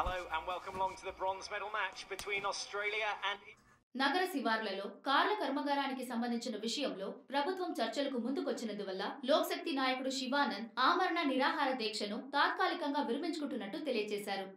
Hello and welcome along to the bronze medal match between Australia and నగర శివార్లలో కార్ల కర్మాగారానికి సంబంధించిన విషయంలో ప్రభుత్వం చర్చలకు ముందుకొచ్చినందువల్ల లోక్శక్తి నాయకుడు శివానంద్ ఆమరణ నిరాహార దీక్షను తాత్కాలికంగా విరమించుకుంటున్నట్టు తెలియజేశారు.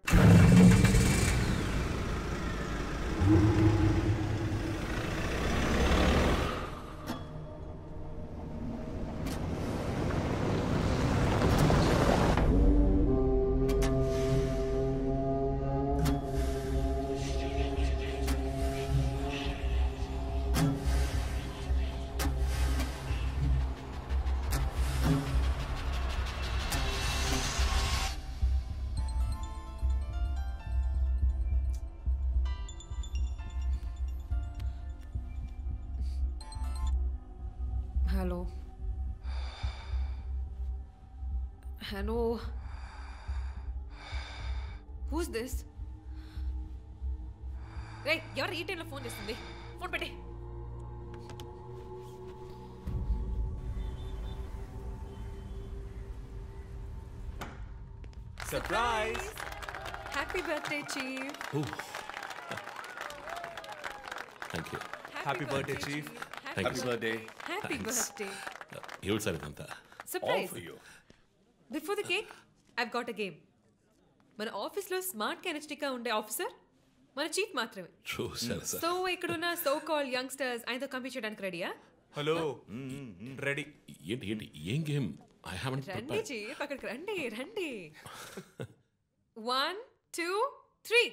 Hello. Who's this? Hey, ఎవరు ఈ టైంలో ఫోన్ చేస్తుంది? ఫోన్ పెట్టే. Surprise! Happy birthday, Chief. Ooh. Thank you. Happy birthday, Chief. Happy birthday. Happy Thanks. birthday. You said it, Anta. Surprise. All for you. Before the cake, I've got a game. మన ఆఫీస్లో smart కెనెస్టిక్గా ఉండే officer మన chief మాత్రమే. True, sir. So ఇక్కడున్న so called youngsters ఆయనతో compete చేయడానికి రెడీయా? Hello ready. ఏంటి ఏం గేమ్? I haven't రండి prepared. చీఫ్, అక్కడికి రండి రండి. 1 2 3.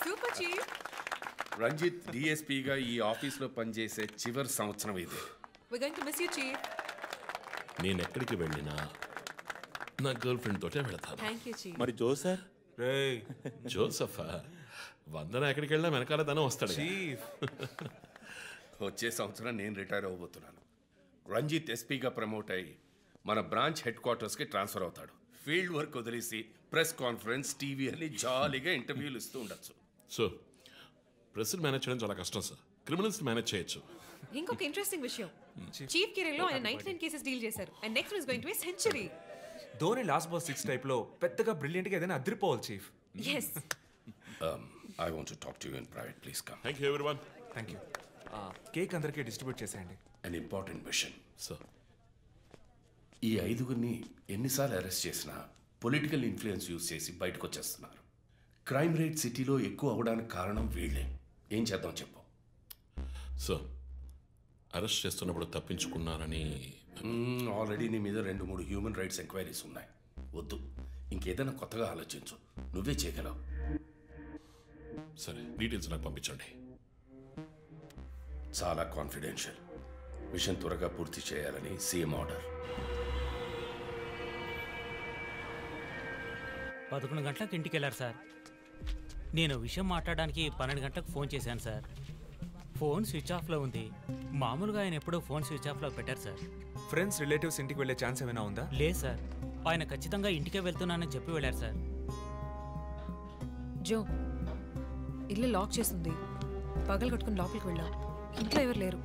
Super chief. రంజిత్ డిఎస్పీగా ఈ ఆఫీస్లో పనిచేసే చివరి సంవత్సరం ఇది. We're going to miss you, Chief. నేను ఎక్కడికి వెళ్ళినా నా గర్ల్ ఫ్రెండ్ తోటే వెళ్తాను. Thank you, Chief. మరి జోసర్ రేయ్ జోసఫా వందన ఎక్కడికి వెళ్ళినా వెనకాల తన వస్తాడు. చీఫ్. వచ్చే సంవత్సరం నేను రిటైర్ అవ్వబోతున్నాను. రంజిత్ ఎస్పీగా ప్రమోట్ అయ్యి మన బ్రాంచ్ హెడ్ క్వార్టర్స్కి ట్రాన్స్ఫర్ అవుతాడు. ఫీల్డ్ వర్క్ వదిలేసి ప్రెస్ కాన్ఫరెన్స్, టీవీ అని జాలీగా ఇంటర్వ్యూలు ఇస్తూ ఉండొచ్చు. సో ప్రెస్ని మేనేజ్ చేయడం చాలా కష్టం సార్. క్రిమినల్స్ మేనేజ్ చేయొచ్చు. ఇంకొక ఇంట్రెస్టింగ్ విషయం, చీఫ్ కెరీర్లో ఆయన 99 కేసెస్ డీల్ చేశారు. And next one is going to be century. Dhoni last ball 6 type లో పెద్దగా బ్రిలియంట్ గా ఏదైనా అదిరిపోవాలి chief. yes. I want to talk to you in private. Please come. Thank you everyone. Thank you. Cake అందరికీ distribute చేసేయండి. An important mission. Sir ఈ ఐదుగురిని ఎన్నిసార్లు arrest చేసినా పొలిటికల్ ఇన్ఫ్లుయెన్స్ యూజ్ చేసి బయటకు వచ్చేస్తున్నారు. క్రైమ్ రేట్ సిటీలో ఎక్కువ అవడానికి కారణం వీళ్ళే. ఏం చేద్దాం చెప్పు. సార్ అరెస్ట్ చేస్తున్నప్పుడు తప్పించుకున్నారని ఆల్రెడీ నీ మీద 2-3 హ్యూమన్ రైట్స్ ఎంక్వైరీస్ ఉన్నాయి. వద్దు, ఇంకేదైనా కొత్తగా ఆలోచించు. నువ్వే చేయగలవు. సరే డీటెయిల్స్ నాకు పంపించండి. చాలా కాన్ఫిడెన్షియల్. మిషన్ త్వరగా పూర్తి చేయాలని సీఎం ఆర్డర్. 11 గంటలకు ఇంటికి వెళ్ళారు సార్. నేను విషయం మాట్లాడడానికి 12 గంటలకు ఫోన్ చేశాను సార్. ఫోన్ స్విచ్ ఆఫ్లో ఉంది. మామూలుగా ఆయన ఎప్పుడూ ఫోన్ స్విచ్ ఆఫ్లో పెట్టారు సార్. ఫ్రెండ్స్ రిలేటివ్స్ ఇంటికి వెళ్ళే ఛాన్స్ ఏమైనా ఉందా? లేదు సార్, ఆయన ఖచ్చితంగా ఇంటికే వెళ్తున్నానని చెప్పి వెళ్ళారు సార్. జో, ఇల్లు లాక్ చేస్తుంది. పగలు కట్టుకుని లోపలికి వెళ్ళాం. ఇంట్లో ఎవరు లేరు.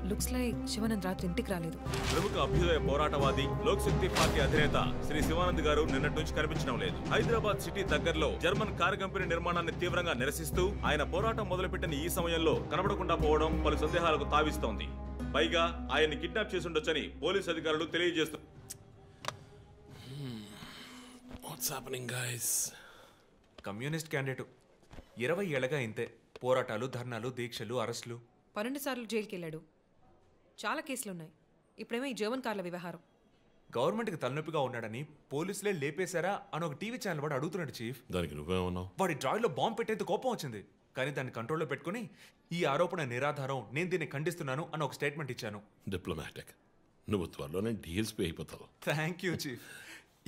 లుక్స్ లైక్ శివానంద్ రాత్రి ఇంటికి రాలేదు. ప్రముఖ అభ్యుదయ పోరాటవాది లోక్శక్తి పార్టీ అధినేత శ్రీ శివానంద్ గారు నిన్నటి నుంచి కనిపించడం లేదు. హైదరాబాద్ సిటీ దగ్గరలో జర్మన్ కారు కంపెనీ నిర్మాణాన్ని తీవ్రంగా నిరసిస్తూ ఆయన పోరాటం మొదలుపెట్టిన ఈ సమయంలో కనబడకుండా పోవడం పలు సందేహాలకు తావిస్తోంది. పైగా ఆయన్ని కిడ్నాప్ చేసి ఉండొచ్చని పోలీసు అధికారులు తెలియజేస్తున్నారు. కమ్యూనిస్ట్ క్యాండిడేట్ 20 ఏళ్ళగా ఇంతే. పోరాటాలు, ధర్నాలు, దీక్షలు, అరెస్టులు. 12 సార్లు జైలుకి వెళ్ళాడు. చాలా కేసులు ఉన్నాయి. ఇప్పుడేమో ఈ జర్మన్ కార్ల వ్యవహారం. గవర్నమెంట్కి తలనొప్పిగా ఉన్నాడని పోలీసులే లేపేశారా అని ఒక టీవీ ఛానల్ వాడు అడుగుతున్నాడు చీఫ్. దానికి నువ్వేమన్నావు? వాడి డ్రాయిలో బాంబు పెట్టేందుకు కోపం వచ్చింది, కానీ దాన్ని కంట్రోల్లో పెట్టుకుని ఈ ఆరోపణ నిరాధారం, నేను దీన్ని ఖండిస్తున్నాను అని ఒక స్టేట్మెంట్ ఇచ్చాను. డిప్లొమాటిక్. నువ్వు త్వరలోనే డిఎస్పీ అయిపోతావు. Thank you chief.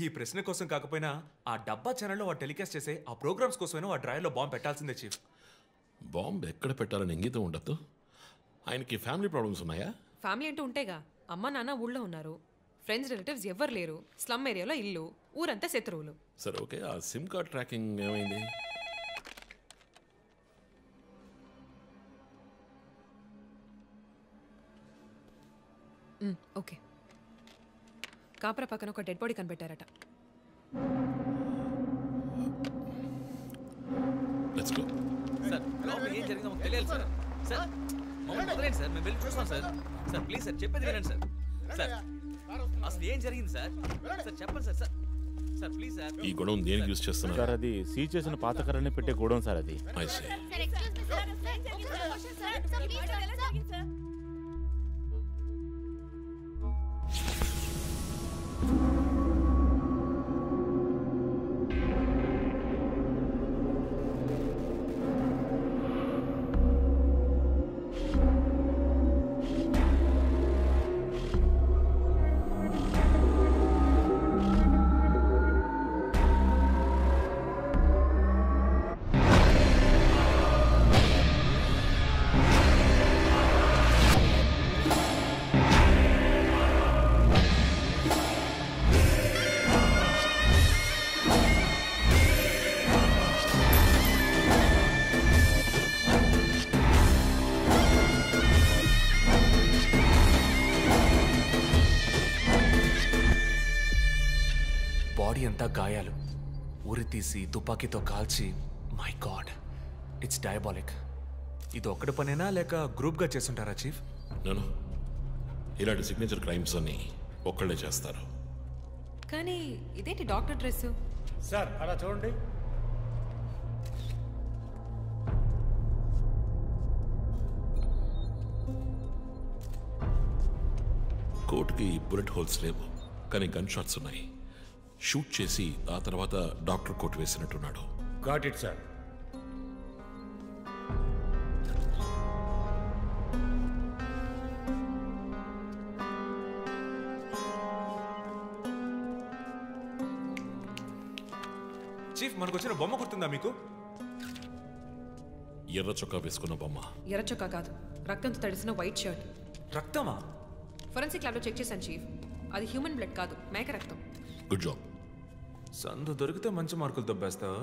ఈ ప్రశ్న కోసం కాకపోయినా ఆ డబ్బా ఛానల్లో వాడు టెలికాస్ట్ చేసే ఆ ప్రోగ్రామ్స్ కోసమైనా ఆ డ్రాయిలో బాంబు పెట్టాల్సిందే చీఫ్. బాంబు ఎక్కడ పెట్టాలని ఇంగితం ఉండద్దు. ఆయనకి ఫ్యామిలీ ప్రాబ్లమ్స్ ఉన్నాయా? ఫ్యామిలీ అంటూ ఉంటేగా. అమ్మ నాన్న ఊళ్ళో ఉన్నారు. ఫ్రెండ్స్ రిలేటివ్స్ ఎవ్వరు లేరు. స్లమ్ ఏరియాలో ఇల్లు, ఊరంతా శత్రువులు. సరే ఓకే, ఆ సిమ్ కార్డ్ ట్రాకింగ్ ఏమైంది? ఓకే. కాపరా పక్కన ఒక డెడ్ బాడీ కనిపెట్టారట. Let's go. సార్ లోపల ఏం జరిగిందో మాకు తెలియాలి సార్. సార్ మమ్మల్ని వదిలేండి సార్, మేము వెళ్ళి చూస్తాం సార్. సార్ ప్లీజ్ సార్ చెప్పేది వినండి సార్. సార్ అసలు ఏం జరిగింది సార్? సార్ చెప్పండి sir. Sir sir please sir. ఈ గొడవ దేనికి యూజ్ చేస్తున్నారు సార్? అది సీజ్ చేసిన పాత కర్రని పెట్టే గోడౌన్ సార్ అది. I see. బాడీ అంతా గాయాలు, ఉరి తీసి తుపాకీతో కాల్చి. My god, it's diabolic. ఇది ఒక్కడి పనేనా లేక గ్రూప్గా చేస్తుంటారా చీఫ్? నేను ఇలాంటి సిగ్నేచర్ క్రైమ్స్ అన్ని ఒక్కళ్ళే చేస్తారు. కానీ ఇదేంటి డాక్టర్ డ్రెస్? సార్ అలా చూడండి. కోట్కి బుల్లెట్ హోల్స్ లేవు, కానీ గన్ షాట్స్ ఉన్నాయి. షూట్ చేసి ఆ తర్వాత డాక్టర్ కోట్ వేసినట్టున్నాడు. Got it sir. చీఫ్ మనకు వచ్చిన బొమ్మ గుర్తుందా మీకు? ఎర్ర చొక్కా వేసుకున్న బొమ్మ. ఎర్ర చొక్కా కాదు, రక్తంతో తడిసిన వైట్ షర్ట్. రక్తమా? ఫోరెన్సిక్ ల్యాబ్లో చెక్ చేశాను చీఫ్. అది హ్యూమన్ బ్లడ్ కాదు, మేక రక్తం. Good job. సందు దొరికితే మంచి మార్కులు దొబ్బేస్తావా?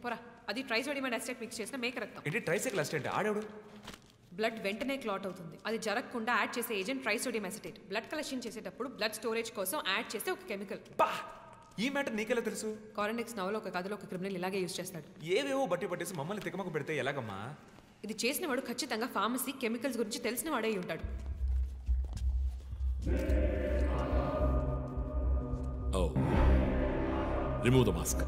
పోరా, అది ట్రైసోడియం అసిటేట్ మిక్స్ చేసిన మేక రక్తం. ఏంటి ట్రైసైకిల్ అసిటేట్? ఆడాడు. బ్లడ్ వెంటనే క్లాట్ అవుతుంది. అది జరగకుండా యాడ్ చేసే agent trisodium acetate. Blood collection చేసేటప్పుడు బ్లడ్ స్టోరేజ్ కోసం యాడ్ చేసే ఒక కెమికల్. ఈ మ్యాటర్ నీకెలా తెలుసు? కారెనిక్స్ నవలో ఒక కథలో ఒక క్రిమినల్ ఇలాగే యూజ్ చేస్తాడు. ఏవేవో బట్టి పట్టేసి మమ్మల్ని తికమక పెడితే ఎలాగమ్మా? ఇది చేసిన వాడు ఖచ్చితంగా ఫార్మసీ కెమికల్స్ గురించి తెలిసిన వాడే ఉంటాడు. Oh. Remove the mask.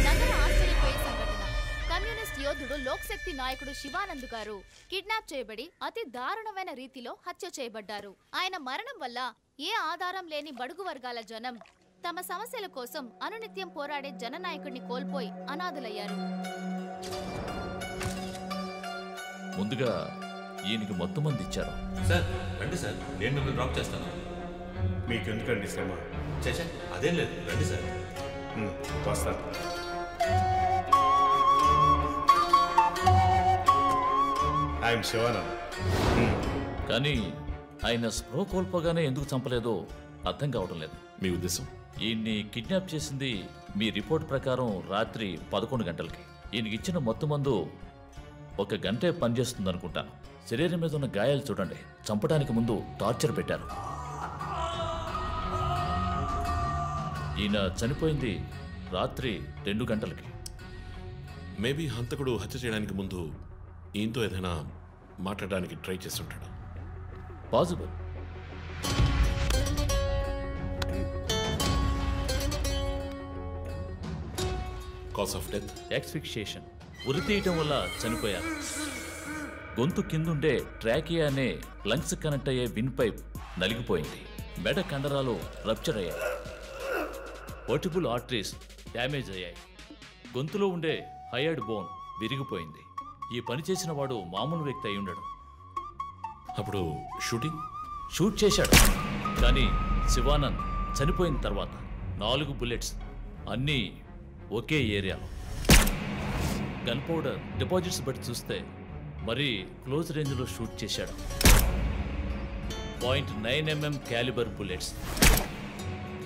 నగర ఆశ్చర్యపోయే సంఘటన. కమ్యూనిస్ట్ యోధుడు లోక్శక్తి నాయకుడు శివానంద్ గారు కిడ్నాప్ చేయబడి అతి దారుణమైన రీతిలో హత్య చేయబడ్డారు. ఆయన మరణం వల్ల ఏ ఆధారం లేని బడుగు వర్గాల జనం తమ సమస్యల కోసం అనునిత్యం పోరాడే జననాయకుడిని కోల్పోయి అనాథులయ్యారు. ముందుగా ఈయనకి మొత్తం మంది ఇచ్చారు. సార్ రండి సార్, నేను మిమ్మల్ని డ్రాప్ చేస్తాను. మీకు ఎందుకండి శ్రమ? చేసా అదేం లేదు, రండి సార్. వస్తాను. ఐఎమ్ శివానంద్. కానీ ఆయన స్ప్రో కోల్పోగానే ఎందుకు చంపలేదో అర్థం కావడం లేదు. మీ ఉద్దేశం? ఈయన్ని కిడ్నాప్ చేసింది మీ రిపోర్ట్ ప్రకారం రాత్రి 11 గంటలకి. ఈయనకి ఇచ్చిన మొత్తం మందు 1 గంటే పనిచేస్తుంది అనుకుంటాను. శరీరం మీద ఉన్న గాయాలు చూడండి. చంపడానికి ముందు టార్చర్ పెట్టారు. ఈయన చనిపోయింది రాత్రి 2 గంటలకి. మేబీ హంతకుడు హత్య చేయడానికి ముందు ఈయనతో ఏదైనా మాట్లాడడానికి ట్రై చేస్తుంటాడు. Possible. Cause of death asphyxiation. ఉరి తీయటం వల్ల చనిపోయారు. గొంతు కిందుండే ట్రాకియా అనే లంగ్స్ కనెక్ట్ అయ్యే విన్ పైప్ నలిగిపోయింది. మెడ కండరాలు రప్చర్ అయ్యాయి. వర్టిబుల్ ఆర్టరీస్ డ్యామేజ్ అయ్యాయి. గొంతులో ఉండే హైయర్డ్ బోన్ విరిగిపోయింది. ఈ పని చేసిన వాడు మామూలు వ్యక్తి అయి ఉండడు. అప్పుడు షూట్ చేశాడు. కానీ శివానంద్ చనిపోయిన తర్వాత 4 బుల్లెట్స్ అన్నీ ఒకే ఏరియాలో. గన్ పౌడర్ డిపాజిట్స్ బట్టి చూస్తే మరీ క్లోజ్ రేంజ్లో షూట్ చేశాడు. 0.9 mm క్యాలిబర్ బుల్లెట్స్.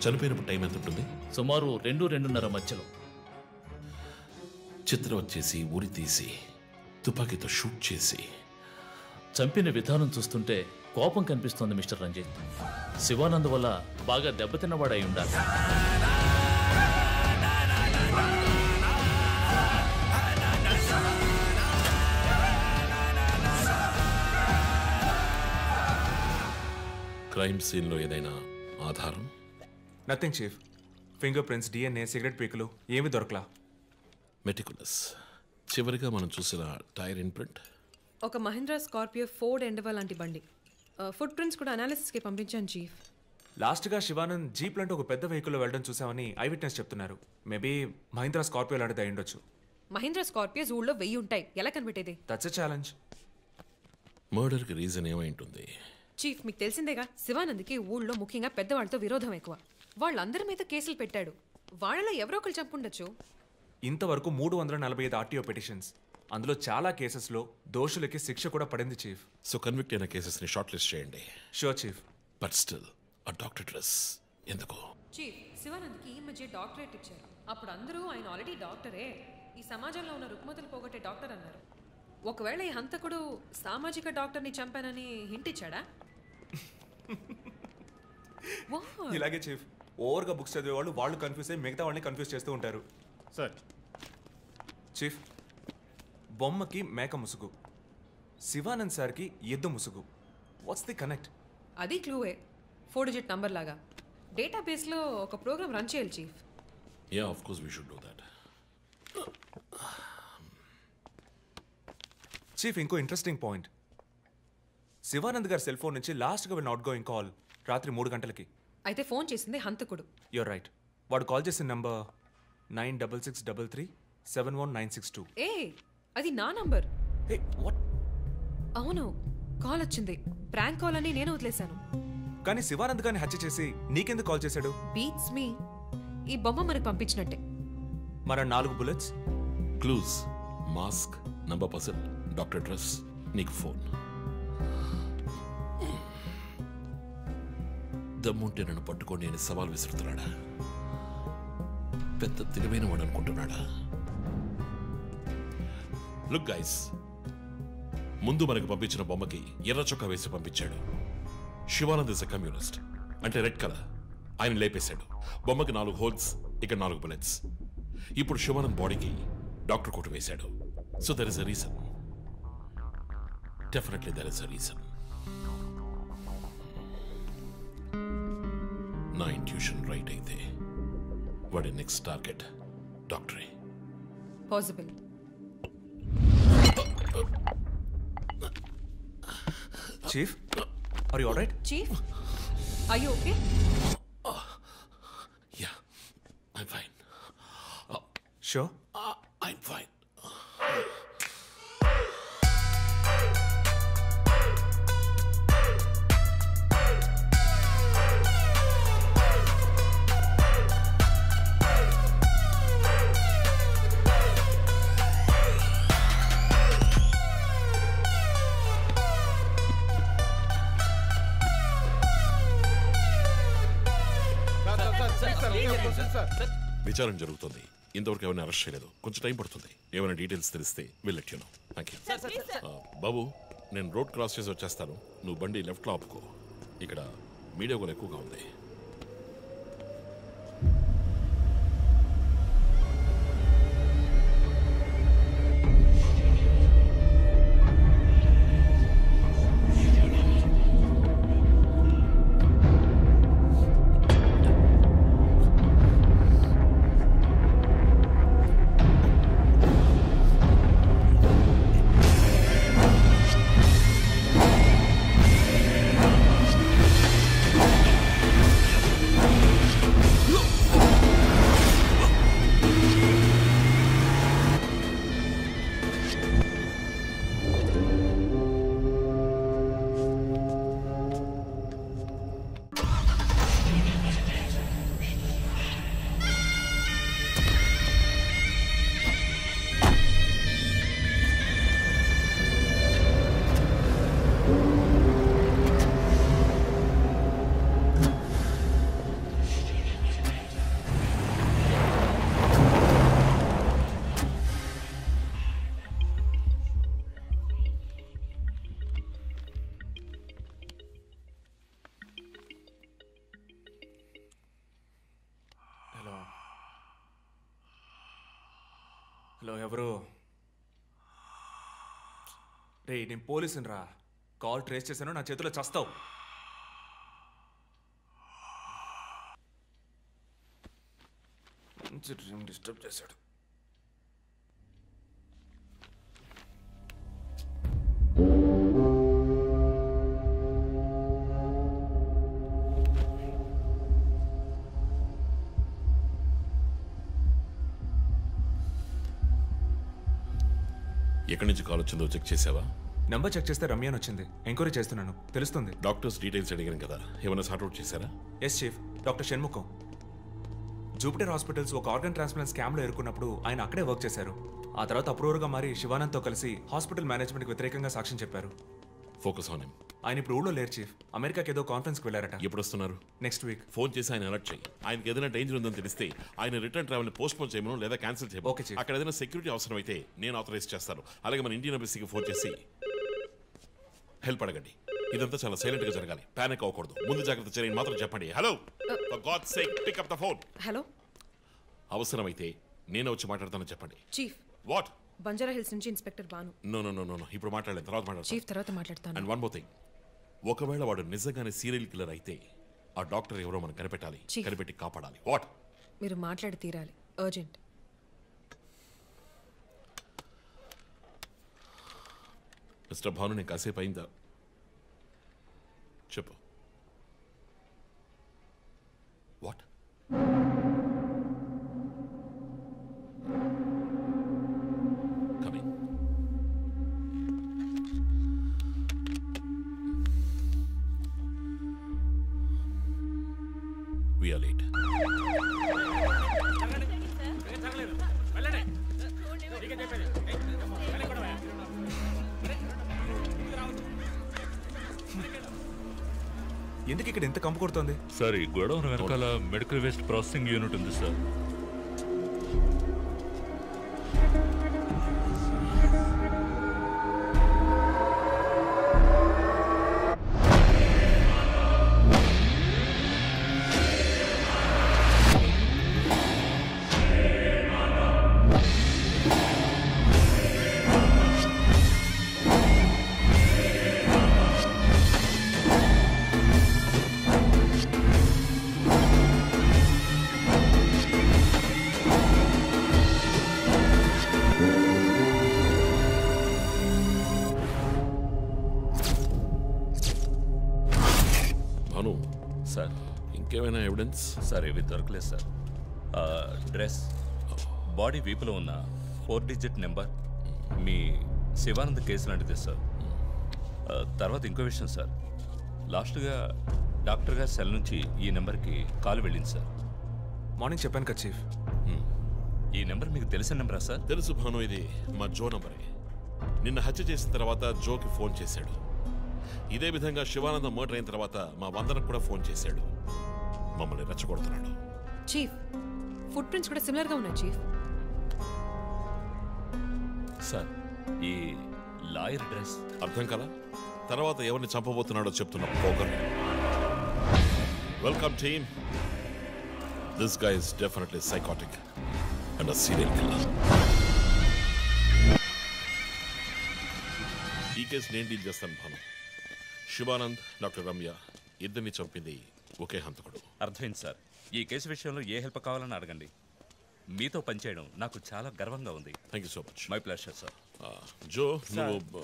చనిపోయినప్పుడు టైం ఎంత ఉంటుంది? సుమారు 2-2:30 మధ్యలో. చిత్రం చేసి ఉరి తీసి తుపాకీతో షూట్ చేసి చంపిన విధానం చూస్తుంటే కోపం కనిపిస్తోంది మిస్టర్ రంజిత్. శివానంద్ వల్ల బాగా దెబ్బతిన్నవాడై ఉండాలి. క్రైమ్ సీన్లో ఏదైనా ఆధారం? Nothing chief. Fingerprints, DNA, cigarette పీకులు ఏమీ దొరకలా. మెటికులస్. చివరిగా మనం చూసిన టైర్ ఇన్ప్రింట్ ఒక మహీంద్రా స్కార్పియో ఫోర్డ్ ఎండవా లాంటి బండి. ఫుట్ ప్రింట్స్ కూడా అనాలిసిస్కి పంపించాను చీఫ్. లాస్ట్గా శివానంద్ జీప్ లాంటి ఒక పెద్ద వెహికల్లో వెళ్ళడం చూసామని ఐ విట్నెస్ చెప్తున్నారు. మేబీ మహీంద్రా స్కార్పియో లాంటిది అయి ఉండొచ్చు. మహీంద్రా స్కార్పియోస్ ఊళ్ళో 1000 ఉంటాయి, ఎలా కనిపెట్టేది? That's a challenge. మర్డర్కి రీజన్ ఏమై ఉంటుంది? చీఫ్, మీకు తెలిసిందేగా, శివానంద్కి ఊళ్ళో ముఖ్యంగా పెద్దవాళ్ళతో విరోధం ఎక్కువ. వాళ్ళందరి మీద కేసులు పెట్టాడు. వాళ్ళలో ఎవరో ఒకరు చంపుండొచ్చు. ఇంతవరకు 345 ఆర్టీఓ పిటిషన్స్, అందులో చాలా కేసెస్లో దోషులకి శిక్ష కూడా పడింది చీఫ్. సో కన్విక్ట్ అయిన కేసెస్ని షార్ట్ లిస్ట్ చేయండి. Sure chief. బట్ స్టిల్ ఆ డాక్టర్ డ్రెస్ ఎందుకు? చీఫ్, శివానంద్కి ఈ మధ్య డాక్టరేట్ ఇచ్చారు. అప్పుడు అందరూ ఆయన ఆల్రెడీ డాక్టరే, ఈ సమాజంలో ఉన్న రుగ్మతలు పోగొట్టే డాక్టర్ అన్నారు. ఒకవేళ ఈ హంతకుడు సామాజిక డాక్టర్ని చంపానని హింట్ ఇచ్చాడా? ఇలాగే చీఫ్, ఓవర్గా బుక్స్ చదివే వాళ్ళు కన్ఫ్యూజ్ అయ్యి మిగతా వాళ్ళని కన్ఫ్యూజ్ చేస్తూ ఉంటారు. సార్ చీఫ్, బొమ్మకి మేక ముసుగు, శివానంద్ సార్కి ఎద్దు ముసుగు. What's the connect? అది క్లూవే, 4 డిజిట్ నంబర్ లాగా. డేటాబేస్లో ఒక ప్రోగ్రామ్ రన్ చేయాలి chief. Yeah, of course we should do that. Chief, ఇంకో ఇంట్రెస్టింగ్ పాయింట్. శివానంద్ గారి సెల్ ఫోన్ నుంచి లాస్ట్గా వెళ్ళిన అవుట్ గోయింగ్ కాల్ రాత్రి 3 గంటలకి. అయితే ఫోన్ చేసింది హంతకుడు. You're right. వాడు కాల్ చేసిన నంబర్ 9663371962. ఏ, అది నా నంబర్. A what? అవును, కాల్ వచ్చింది. ప్రాంక్ కాల్ అని నేను వదిలేశాను. కానీ శివానంద్ గారిని హత్య చేసి నీకెందుకు కాల్ చేశాడు? బీట్స్ మీ. ఈ బొమ్మ మనకు పంపించినట్టే. మన 4 bullets, clues, mask, number person, doctor dress, నీకు ఫోన్. దమ్ముంటే నన్ను పట్టుకొని నేను సవాల్ విసురుతున్నాడా? పెద్ద తెలివైన వాడు అనుకుంటున్నాడా? లుక్ గైస్, ముందు మనకు పంపించిన బొమ్మకి ఎర్ర చొక్కా వేసి పంపించాడు. శివానంద్ ఇస్ ఎ కమ్యూనిస్ట్, అంటే రెడ్ కలర్. ఆయన లేపేశాడు. బొమ్మకి 4 హోల్స్, ఇక్కడ 4 బుల్లెట్స్. ఇప్పుడు శివానంద్ బాడీకి డాక్టర్ కోట్ వేశాడు. So there is a reason. Definitely there is a reason. నా ఇంట్యూషన్ రైట్ అయితే వాడి నెక్స్ట్ టార్గెట్ డాక్టరే. Possible. Chief, are you all right? Chief, are you okay? Yeah, I am fine. Sure? I am fine. విచారణ జరుగుతుంది. ఇంతవరకు ఎవరిని arrest చేయలేదు. కొంచెం టైం పడుతుంది. ఏమైనా డీటెయిల్స్ తెలిస్తే will you know. Thank you. బాబు, నేను రోడ్ క్రాస్ చేసి వచ్చేస్తాను. నువ్వు బండి లెఫ్ట్లో ఆపుకో. ఇక్కడ మీడియా కూడా ఎక్కువగా ఉంది. హలో ఎవరు? రే నేను పోలీసుని రా. కాల్ ట్రేస్ చేశాను, నా చేతిలో చస్తావు. మంచి డ్రీమ్ డిస్టర్బ్ చేశాడు. ఎక్కడి నుంచి కాల్ వచ్చిందో చెక్ చేసావా? నెంబర్ చెక్ చేస్తే రమ్య అని వచ్చింది. ఎంక్వైరీ చేస్తున్నాను, తెలుస్తుంది. డాక్టర్స్ డీటెయిల్స్ అడిగాను కదా, ఏమైనా సార్ట్అవుట్ చేశారా? Yes chief, doctor Shanmukham. Jupiter hospitals ఒక ఆర్గన్ ట్రాన్స్ప్లాంట్ స్కామ్లో ఎరుకున్నప్పుడు ఆయన అక్కడే వర్క్ చేశారు. ఆ తర్వాత అప్రూవర్గా మారి శివానంద్తో కలిసి హాస్పిటల్ మేనేజ్మెంట్కి వ్యతిరేకంగా సాక్ష్యం చెప్పారు. Focus on him. ఆయన ఇప్పుడు ఊళ్ళో లేరు చీఫ్, అమెరికాకి ఏదో కాన్ఫరెన్స్కి వెళ్ళారట. ఎప్పుడు వస్తున్నారు? Next week. ఫోన్ చేసి ఆయన అలర్ట్ చేయి. ఆయనకి ఏదైనా డేంజర్ ఉందని తెలిస్తే ఆయన రిటర్న్ ట్రావెల్ పోస్ట్ పోన్ చేయమను లేదా క్యాన్సిల్ చేయమను. Okay chief. అక్కడ ఏదైనా సెక్యూరిటీ అవసరం అయితే నేను ఆథరైజ్ చేస్తాను. అలాగే మన ఇండియన్ ఎంబసీకి ఫోన్ చేసి హెల్ప్ అడగండి. ఇదంతా చాలా సైలెంట్ గా జరగాలి, పానిక్ అవ్వకూడదు. ముందు జాగ్రత్త చర్యని మాత్రం చెప్పండి. Hello, for god's sake pick up the phone. Hello, అవసరమైతే నేను వచ్చి మాట్లాడతానని చెప్పండి. చీఫ్. వాట్? బంజారా హిల్స్ నుంచి inspector Bhanu. No no no no, ఇప్పుడు మాట్లాడలేదు, తర్వాత మాట్లాడతాను. చీఫ్ తర్వాత మాట్లాడతాను. అండ్ వన్ మోర్ థింగ్, ఒకవేళ వాడు నిజంగానే సీరియల్ కిల్లర్ అయితే ఆ డాక్టర్ ఎవరో మనం కనిపెట్టాలి, కనిపెట్టి కాపాడాలి. వాట్? మీరు మాట్లాడి తీరాలి, అర్జెంట్. మిస్టర్ భాను, నేను కాసేపు అయిందా? చెప్పు. What? Coming. We are late. ఎందుకు ఇక్కడ ఎంత కంపు కొడుతుంది? సార్, ఈ గొడవ వెనకాల మెడికల్ వేస్ట్ ప్రాసెసింగ్ యూనిట్ ఉంది సార్. సార్ ఇంకేమైనా ఎవిడెన్స్? సార్ ఇవి దొరకలేదు సార్. డ్రెస్, బాడీ వీపులో ఉన్న 4 డిజిట్ నెంబర్ మీ శివానంద్ కేసు లాంటిది సార్. తర్వాత ఇంకో విషయం సార్, లాస్ట్గా డాక్టర్ గారి సెల్ నుంచి ఈ నెంబర్కి కాల్ వెళ్ళింది సార్. మార్నింగ్ చెప్పాను కదా చీఫ్. ఈ నెంబర్ మీకు తెలిసిన నెంబరా సార్? తెలుసు భాను, ఇది మా జో నంబరే. నిన్న హత్య చేసిన తర్వాత జోకి ఫోన్ చేశాడు. ఇదే విధంగా శివానంద మర్డర్ అయిన తర్వాత మా వందనకు కూడా ఫోన్ చేశాడు. మమ్మల్ని రెచ్చగొడుతున్నాడు. చీఫ్, ఫుట్ ప్రింట్స్ కూడా సిమిలర్ గా ఉన్నాయి చీఫ్. సార్, ఈ లాయర్ డ్రెస్ అర్థం కదా? తర్వాత ఎవరిని చంపబోతున్నాడో చెప్తున్న poker. Welcome team. This guy is definitely psychotic and a serial killer. ఈ కేసు నేను డీల్ చేస్తాను భాను. శివానంద్, డాక్టర్ రమ్య ఇద్దరిని చంపింది ఒకే హంతకుడు. అర్థమైంది సార్. ఈ కేసు విషయంలో ఏ హెల్ప్ కావాలని అడగండి. మీతో పనిచేయడం నాకు చాలా గర్వంగా ఉంది. Thank you so much. My pleasure sir. Jo, నువ్వు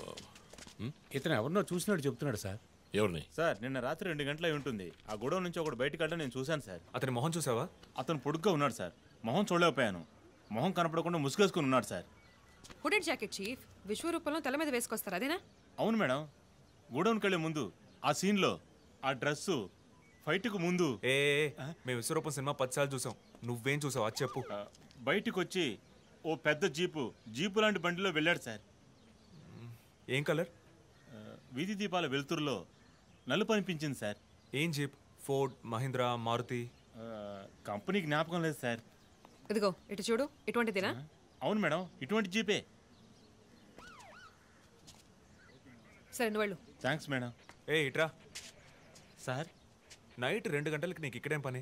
ఇతను ఎవరినో చూసినట్టు చెప్తున్నాడు సార్. ఎవరిని? సార్, నిన్న రాత్రి 2 గంటలై ఉంటుంది. ఆ గొడవ నుంచి ఒకటి బయటకు వెళ్ళడం నేను చూశాను సార్. అతని మొహం చూసావా? అతను పొడుగ్గా ఉన్నాడు సార్. మొహం చూడలేకపోయాను. మొహం కనపడకుండా ముసుగేసుకుని ఉన్నాడు సార్. హుడెడ్ జాకెట్ చీఫ్, విశ్వరూపంలో తల మీద వేసుకొస్తారు అదేనా? అవును మేడం. గోడౌన్కి వెళ్ళే ముందు ఆ సీన్లో ఆ డ్రెస్సు ఫైట్కు ముందు. మేము విశ్వరూపం సినిమా 10 సార్లు చూసాం. నువ్వేం చూసావు అది చెప్పు. బయటికి వచ్చి ఓ పెద్ద జీపు లాంటి బండిలో వెళ్ళాడు సార్. ఏం కలర్? వీధి దీపాల వెలుతురులో నలుపు అనిపించింది సార్. ఏం jeep? Ford, Mahindra, Maruti? Company జ్ఞాపకం లేదు సార్. ఇదిగో ఇటు చూడు, ఇటువంటిదేనా? అవును మేడం, ఇటువంటి జీపే. సరే నువ్వు వెళ్ళు. Thanks madam. ఇట్రా సార్. నైట్ 2 గంటలకి నీకు ఇక్కడేం పని?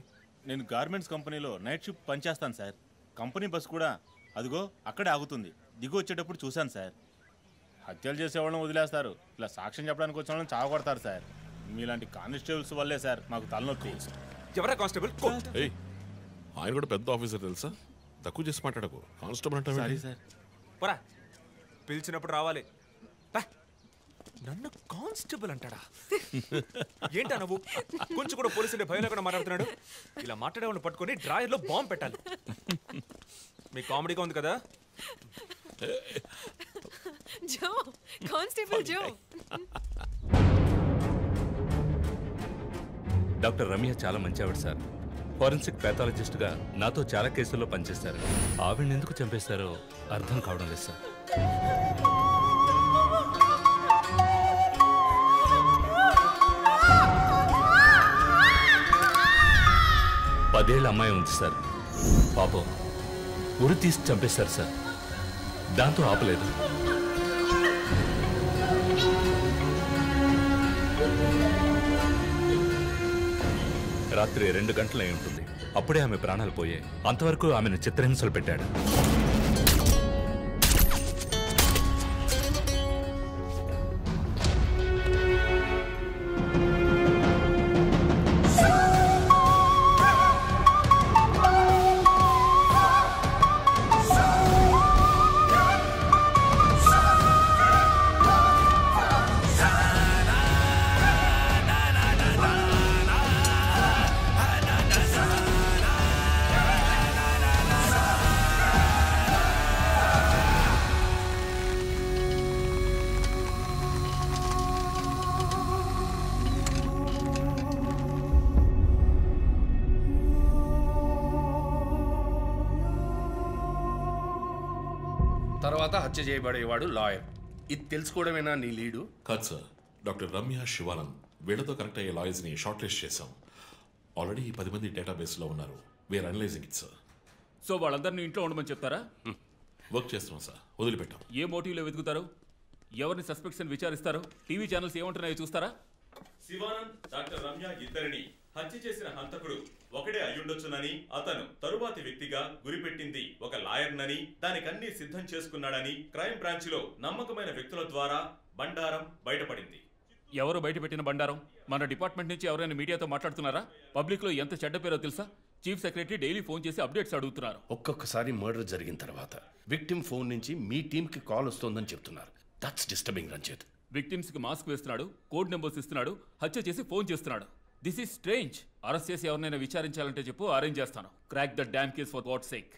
నేను గార్మెంట్స్ కంపెనీలో నైట్ షిఫ్ట్ పనిచేస్తాను సార్. కంపెనీ బస్ కూడా అదిగో అక్కడే ఆగుతుంది. దిగు వచ్చేటప్పుడు చూశాను సార్. హత్యలు చేసేవాళ్ళని వదిలేస్తారు, ఇలా సాక్ష్యం చెప్పడానికి వచ్చిన వాళ్ళని చావకొడతారు సార్. మీలాంటి కానిస్టేబుల్స్ వల్లే సార్ మాకు తలనొప్పి. ఎవరా కానిస్టేబుల్? ఆయన కూడా పెద్ద ఆఫీసర్ తెలుసా, తక్కువ చేసి మాట్లాడకు. కానిస్టేబుల్ అంటే సార్ పోరా, పిలిచినప్పుడు రావాలి. నన్ను కానిస్టేబుల్ అంటాడా? ఏంటా నువ్వు కొంచెం కూడా పోలీసుంటే భయం లేకుండా మాట్లాడుతున్నాడు? ఇలా మాట్లాడేవాళ్ళని పట్టుకొని డ్రాయర్లో బాంబు పెట్టాలి. మీ కామెడీగా ఉంది కదా. జో, కానిస్టేబుల్ జో. డాక్టర్ రమ్య చాలా మంచి ఆవిడ సార్. ఫోరెన్సిక్ ప్యాథాలజిస్ట్గా నాతో చాలా కేసుల్లో పనిచేస్తారు. ఆవిడని ఎందుకు చంపేస్తారో అర్థం కావడం లేదు సార్. పదేళ్ళ అమ్మాయి ఉంది సార్. పాపం ఉరి తీసి చంపేశారు సార్. దాంతో ఆపలేదు. రాత్రి 2 గంటలు అయి ఉంటుంది. అప్పుడే ఆమె ప్రాణాలు పోయాయి. అంతవరకు ఆమెను చిత్రహింసలు పెట్టాడు. తర్వాత హత్య చేయబడేవాడు లాయర్. ఇది తెలుసుకోవడమేనా నీ లీడు? కాదు సార్, డాక్టర్ రమ్య, శివానంద్ వీళ్ళతో కనెక్ట్ అయ్యే లాయర్స్ని షార్ట్ లిస్ట్ చేశాం. ఆల్రెడీ 10 మంది డేటాబేస్లో ఉన్నారు. We are analyzing it sir. So వాళ్ళందరినీ ఇంట్లో ఉండమని చెప్తారా? వర్క్ చేస్తున్నాం సార్, వదిలిపెట్టాం. ఏ మోటివ్లో వెతుకుతారు? ఎవరిని సస్పెక్ట్స్ అని విచారిస్తారు? టీవీ ఛానల్స్ ఏమంటున్నాయో చూస్తారా? శివానంద్, డాక్టర్ రమ్య ఇద్దరిని హత్య చేసిన హంతకుడు ఒకడే అయ్యుండొచ్చునని, అతను తరువాతి వ్యక్తిగా గురిపెట్టింది ఒక లాయర్నని, దానికన్నీ సిద్ధం చేసుకున్నాడని క్రైమ్ బ్రాంచ్ లో నమ్మకమైన వ్యక్తుల ద్వారా బండారం బయటపడింది. ఎవరు బయటపెట్టిన బండారం? మన డిపార్ట్మెంట్ నుంచి ఎవరైనా మీడియాతో మాట్లాడుతున్నారా? పబ్లిక్ లో ఎంత చెడ్డ పేరో తెలుసా? చీఫ్ సెక్రటరీ డైలీ ఫోన్ చేసి అప్డేట్స్ అడుగుతున్నారు. ఒక్కొక్కసారి మర్డర్ జరిగిన తర్వాత విక్టిమ్ ఫోన్ నుంచి మీ టీంకి కాల్ వస్తోందని చెప్తున్నారు. That's disturbing Ranjit. విక్టిమ్స్ కి మాస్క్ వేస్తున్నాడు, కోడ్ నెంబర్స్ ఇస్తున్నాడు, హత్య చేసి ఫోన్ చేస్తున్నాడు. This is strange. అరెస్ట్ చేసి ఎవరినైనా విచారించాలంటే చెప్పు, అరేంజ్ చేస్తాను. Crack the damn case for what sake.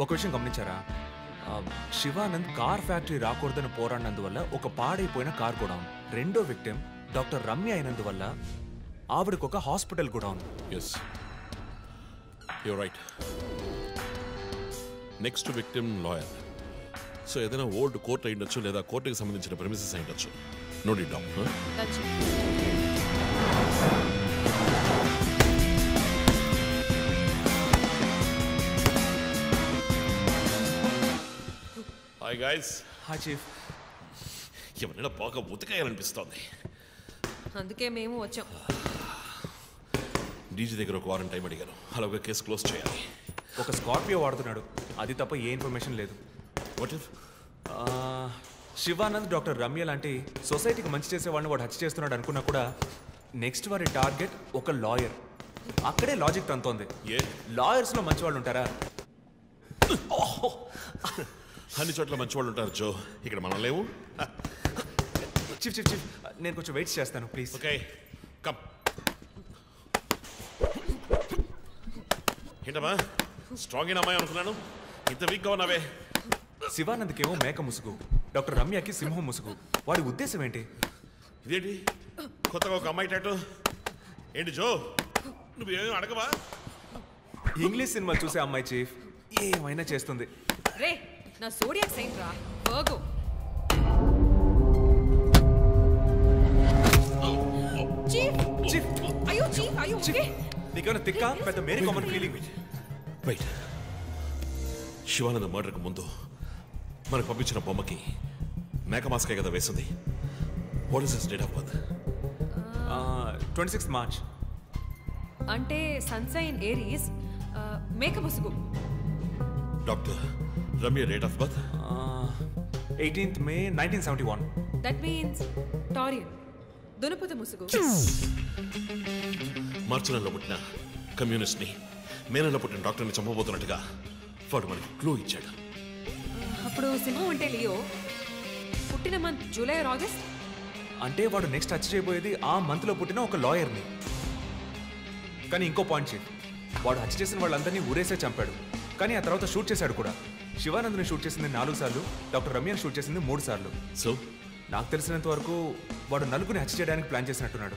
ఒక విషయం గమనించారా? శివానంద్ కార్ ఫ్యాక్టరీ రాకూడదని పోరాడినందువల్ల ఒక పాడైపోయిన కార్ కూడా ఉంది. రెండో విక్టిమ్ డాక్టర్ రమ్య అయినందువల్ల ఆవిడకు ఒక హాస్పిటల్ కూడా ఉంది. Yes, you're right. Next victim lawyer. So ఏదైనా ఓల్డ్ కోర్ట్ అయి ఉండొచ్చు, లేదా కోర్టుకి సంబంధించిన ప్రెమిసెస్ అయి ఉండొచ్చు. Note it down. Hi guys. Hi chief. ఎవరైనా బాగా ఉతకాయాలనిపిస్తోంది. అందుకే మేము వచ్చాం. డీజీ దగ్గర ఒక వారం టైం అడిగాను. అలాగే కేసు క్లోజ్ చేయాలి. ఒక స్కార్పియో వాడుతున్నాడు, అది తప్ప ఏ ఇన్ఫర్మేషన్ లేదు. What if Shivanand doctor Ramya లాంటి సొసైటీకి మంచి చేసే వాళ్ళని వాడు హత్య చేస్తున్నాడు అనుకున్నా కూడా నెక్స్ట్ వారి టార్గెట్ ఒక లాయర్. అక్కడే లాజిక్ తంతోంది. లాయర్స్లో మంచి వాళ్ళు ఉంటారా? అన్ని చోట్ల మంచి వాళ్ళు ఉంటారు జో, ఇక్కడ మనం లేవు. చీఫ్ చీఫ్ చీఫ్, నేను కొంచెం వెయిట్ చేస్తాను ప్లీజ్. Okay, come. ఏంటమ్మా స్ట్రాంగ్ అయిన అమ్మాయి అనుకున్నాను, ఇంత వీక్గా ఉన్నావే. శివానంద్కేమో మేక ముసుగు, డాక్టర్ రమ్యకి సింహం ముసుగు. వాడి ఉద్దేశం ఏంటి? ఇదేంటి కొత్తగా ఒక అమ్మాయి టాటూ? ఏంటి జో, నువ్వేమీ అడగవా? ఇంగ్లీష్ సినిమా చూసే అమ్మాయి చీఫ్, ఏమైనా చేస్తుంది. రే, నా సోడియాక్ సైన్ రా వర్గో. అయ్యో చీఫ్ అయ్యో ఓకే నీకేమైనా తిక్క పెద్ద మేరీ కామన్ ఫీలింగ్. వెయిట్, శివానంద్ మర్డర్కి ముందు మనకు పంపించిన బొమ్మకి మేక మాస్కే కదా వేసింది. What is his date of birth? 26 March. అంటే సన్సైన్ ఏరీస్ మేక ముసుగు. Doctor Ramya date of birth 18th May 1971. That means Taurean దునపుత ముసుగు. మార్చి నెలలో పుట్టిన కమ్యూనిస్ట్ని మే నెలలో పుట్టిన డాక్టర్ని చంపబోతున్నట్టుగా వాడు మనకి క్లూ ఇచ్చాడు. అప్పుడు సింహం అంటే లియో, పుట్టిన మంత్ జూలై ఆర్ ఆగస్ట్. అంటే వాడు నెక్స్ట్ టచ్ చేయబోయేది ఆ మంత్లో పుట్టిన ఒక లాయర్ని. కానీ ఇంకో పాయింట్ చీఫ్, వాడు హత్య చేసిన వాళ్ళందరినీ ఊరేసే చంపాడు. కానీ ఆ తర్వాత షూట్ చేశాడు కూడా. శివానంద్ని షూట్ చేసింది 4 సార్లు, డాక్టర్ రమ్యని షూట్ చేసింది 3 సార్లు. సో నాకు తెలిసినంత వరకు వాడు నలుగురిని హత్య చేయడానికి ప్లాన్ చేసినట్టున్నాడు.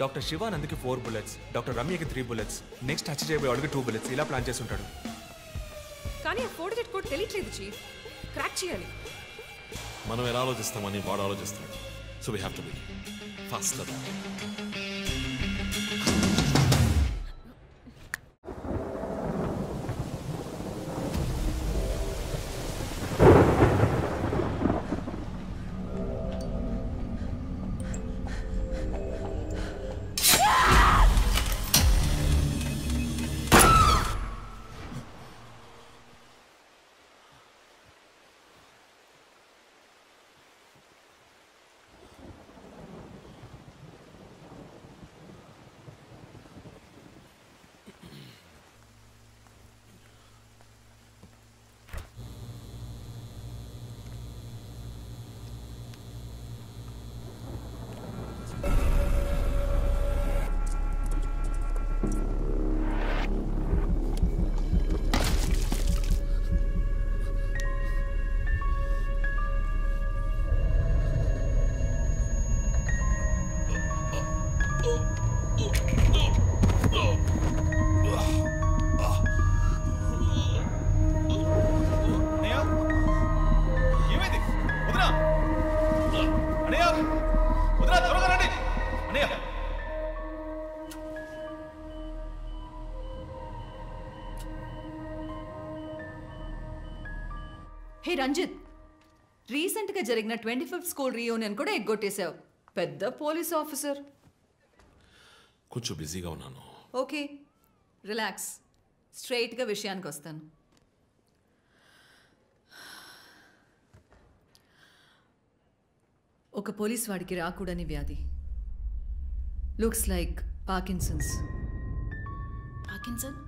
డాక్టర్ శివానంద్కి 4 bullets, డాక్టర్ రమ్యకి 3 bullets, నెక్స్ట్ హత్య చేయబోయేవాడికి 2 bullets, ఇలా ప్లాన్ చేసి ఉంటాడు. కానీ ఆ 4 digit కోడ్ తెలియట్లేదు చీఫ్, క్రాక్ చేయాలి. మనం ఎలా ఆలోచిస్తామని వాడు ఆలోచిస్తున్నాడు. So we have to be fast. Hey Ranjith, రీసెంట్గా జరిగిన 25th స్కూల్ రీయూనియన్ కూడా ఎగ్గొట్టేశావు. పెద్ద పోలీస్ ఆఫీసర్. కొంచెం బిజీగా ఉన్నాను. Okay, relax. స్ట్రైట్గా విషయానికి వస్తాను. ఒక పోలీస్ వాడికి రాకూడని వ్యాధి. Looks like Parkinson's. పార్కిన్సన్?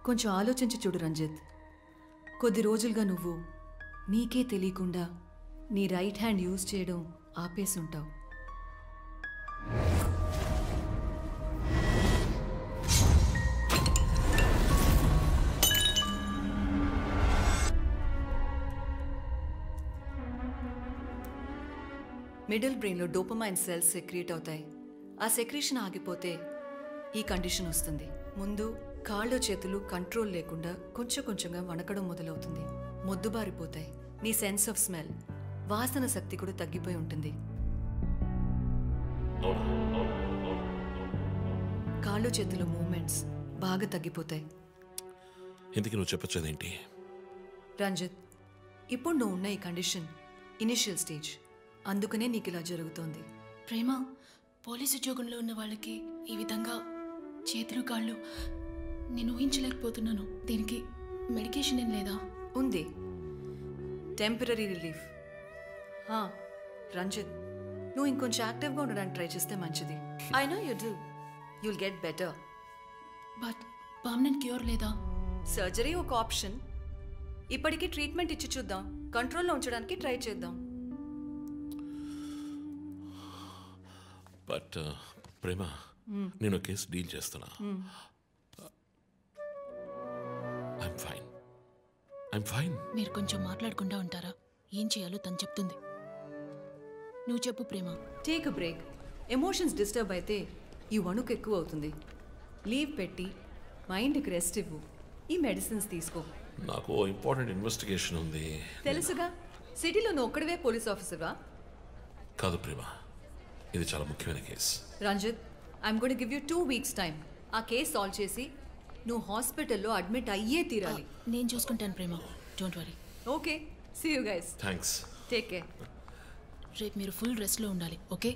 కొంచెం ఆలోచించి చూడు రంజిత్. కొద్ది రోజులుగా నువ్వు నీకే తెలియకుండా నీ రైట్ హ్యాండ్ యూజ్ చేయడం ఆపేసి ఉంటావు. మిడిల్ బ్రెయిన్లో డోపమైన్ సెల్స్ సెక్రీట్ అవుతాయి. ఆ సెక్రీషన్ ఆగిపోతే ఈ కండిషన్ వస్తుంది. ముందు కాళ్ళు చేతులు కంట్రోల్ లేకుండా కొంచెం కొంచెంగా వణకడం మొదలవుతుంది. మొద్దుబారిపోతాయి. నీ సెన్స్ ఆఫ్ స్మెల్, వాసన శక్తి కూడా తగ్గిపోయి ఉంటుంది. కాళ్ళు చేతుల మూమెంట్స్ బాగా తగ్గిపోతాయి. ఎందుకు నువ్వు చెప్పొచ్చేదేంటి? రంజిత్, ఇప్పుడు నువ్వు ఉన్న ఈ కండిషన్ ఇనిషియల్ స్టేజ్. అందుకనే నీకు ఇలా జరుగుతోంది. ప్రేమ, పోలీసు ఉద్యోగంలో ఉన్న వాళ్ళకి ఈ విధంగా చేతులు కాళ్ళు నేను ఊహించలేకపోతున్నాను. దీనికి మెడికేషన్ ఏం లేదా? ఉంది, టెంపరీ రిలీఫ్. రంజిత్, నువ్వు ఇంకొంచెం యాక్టివ్గా ఉండడానికి ట్రై చేస్తే మంచిది. I know you do. You'll get better. But permanent cure లేదా? సర్జరీ ఒక ఆప్షన్. ఇప్పటికీ ట్రీట్మెంట్ ఇచ్చి చూద్దాం. కంట్రోల్లో ఉంచడానికి ట్రై చేద్దాం. బట్ ప్రేమ, నేను కేసు డీల్ చేస్తున్నా. I'm fine. మీరు కొంచెం మాట్లాడకుండా ఉంటారా? ఏం చేయాలో తను చెప్తుంది. నువ్వు చెప్పు Prema. Take a break. Emotions disturb అయితే ఈ వణుకు ఎక్కువ అవుతుంది. లీవ్ పెట్టి మైండ్కి రెస్ట్ ఇవ్వు. ఈ మెడిసిన్స్ తీసుకో. నాకు ఇంపార్టెంట్ ఇన్వెస్టిగేషన్ ఉంది. తెలుసుగా, సిటీలో నువ్వు ఒక్కడివే పోలీస్ ఆఫీసర్వా? కాదు ప్రేమ, ఇది చాలా ముఖ్యమైన కేసు. Ranjith, I'm going to give you 2 weeks time. ఆ కేసు సాల్వ్ చేసి నువ్వు హాస్పిటల్లో అడ్మిట్ అయ్యే తీరాలి. నేను చూసుకుంటాను Prema, don't worry. Okay, see you guys. Thanks. Take care. రేపు మీరు ఫుల్ రెస్ట్లో ఉండాలి, ఓకే?